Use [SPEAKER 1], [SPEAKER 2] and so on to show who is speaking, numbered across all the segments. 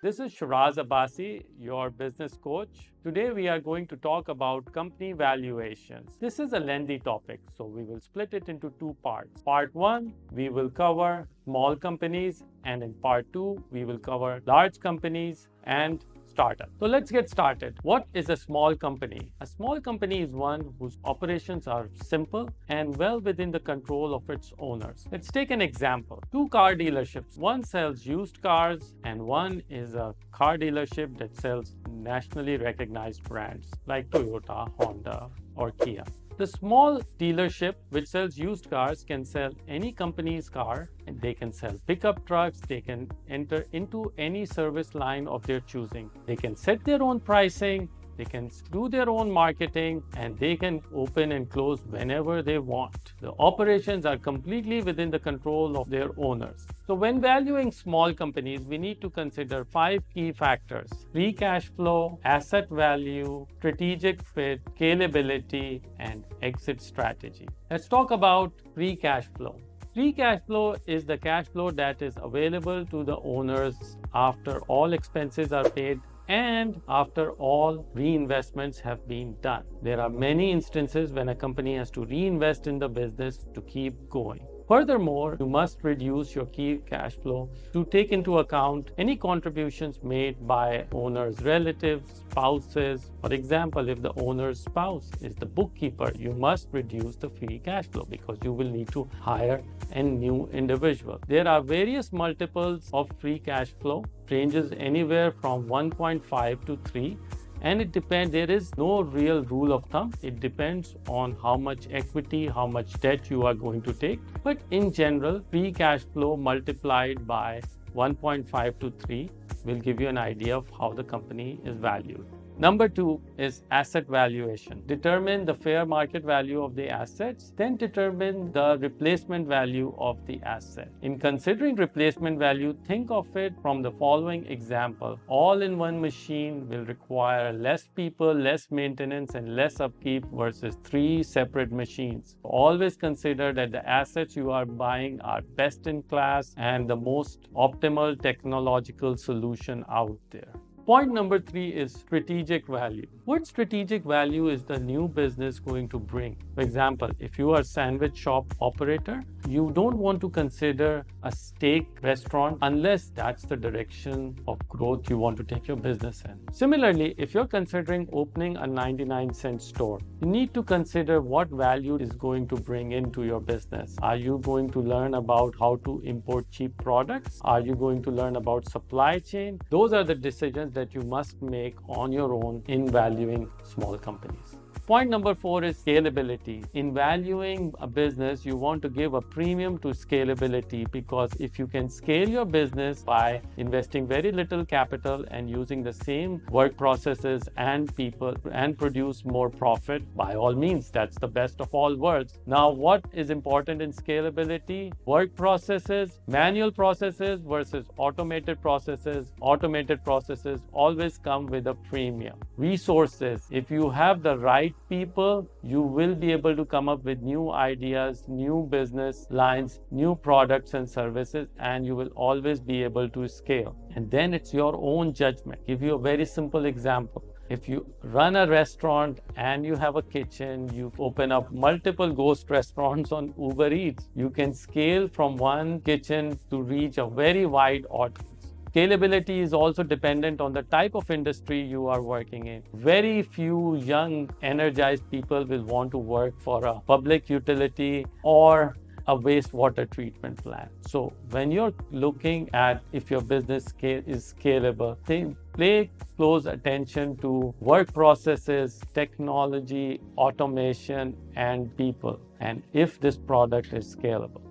[SPEAKER 1] This is Sheraz Abbasi, your business coach. Today we are going to talk about company valuations. This is a lengthy topic, so we will split it into two parts. Part 1, we will cover small companies, and in part 2, we will cover large companies and startup. So let's get started. What is a small company? A small company is one whose operations are simple and well within the control of its owners. Let's take an example. Two car dealerships. One sells used cars and one is a car dealership that sells nationally recognized brands like Toyota, Honda, or Kia. The small dealership which sells used cars can sell any company's car, and they can sell pickup trucks, they can enter into any service line of their choosing. They can set their own pricing, they can do their own marketing, and they can open and close whenever they want. The operations are completely within the control of their owners. So when valuing small companies, we need to consider 5 key factors: free cash flow, asset value, strategic fit, scalability, and exit strategy. Let's talk about free cash flow. Free cash flow is the cash flow that is available to the owners after all expenses are paid and after all reinvestments have been done. There are many instances when a company has to reinvest in the business to keep going. Furthermore, you must reduce your key cash flow to take into account any contributions made by owners' relatives, spouses. For example, if the owner's spouse is the bookkeeper, you must reduce the free cash flow because you will need to hire a new individual. There are various multiples of free cash flow, ranges anywhere from 1.5 to 3. And it depends, there is no real rule of thumb. It depends on how much equity, how much debt you are going to take. But in general, free cash flow multiplied by 1.5 to 3 will give you an idea of how the company is valued. Number 2 is asset valuation. Determine the fair market value of the assets, then determine the replacement value of the asset. In considering replacement value, think of it from the following example. All-in-one machine will require less people, less maintenance, and less upkeep versus 3 separate machines. Always consider that the assets you are buying are best in class and the most optimal technological solution out there. Point number 3 is strategic value. What strategic value is the new business going to bring? For example, if you are a sandwich shop operator, you don't want to consider a steak restaurant unless that's the direction of growth you want to take your business in. Similarly, if you're considering opening a 99-cent store, you need to consider what value is going to bring into your business. Are you going to learn about how to import cheap products? Are you going to learn about supply chain? Those are the decisions that you must make on your own in valuing small companies. Point number 4 is scalability. In valuing a business, you want to give a premium to scalability because if you can scale your business by investing very little capital and using the same work processes and people and produce more profit, by all means, that's the best of all worlds. Now, what is important in scalability? Work processes, manual processes versus automated processes. Automated processes always come with a premium. Resources, if you have the right people, you will be able to come up with new ideas, new business lines, new products and services, and you will always be able to scale. And then it's your own judgment. Give you a very simple example. If you run a restaurant and you have a kitchen, you open up multiple ghost restaurants on Uber Eats, you can scale from one kitchen to reach a very wide audience. Scalability is also dependent on the type of industry you are working in. Very few young, energized people will want to work for a public utility or a wastewater treatment plant. So when you're looking at if your business is scalable, pay close attention to work processes, technology, automation, and people, and if this product is scalable.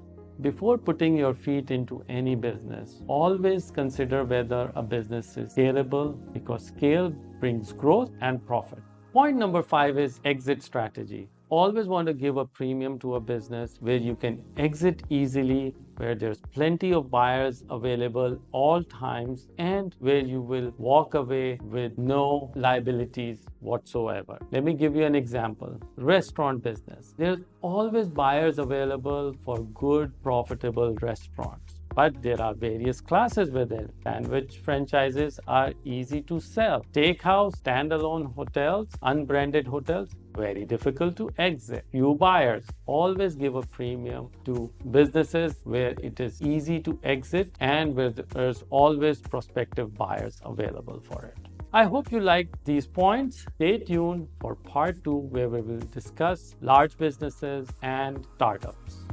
[SPEAKER 1] Before putting your feet into any business, always consider whether a business is scalable because scale brings growth and profit. Point number 5 is exit strategy. Always want to give a premium to a business where you can exit easily, where there's plenty of buyers available all times, and where you will walk away with no liabilities whatsoever. Let me give you an example. Restaurant business. There's always buyers available for good, profitable restaurants. but there are various classes within. Sandwich franchises are easy to sell. Steakhouse, standalone hotels, unbranded hotels, very difficult to exit. Few buyers. Always give a premium to businesses where it is easy to exit and where there's always prospective buyers available for it. I hope you liked these points. Stay tuned for part 2 where we will discuss large businesses and startups.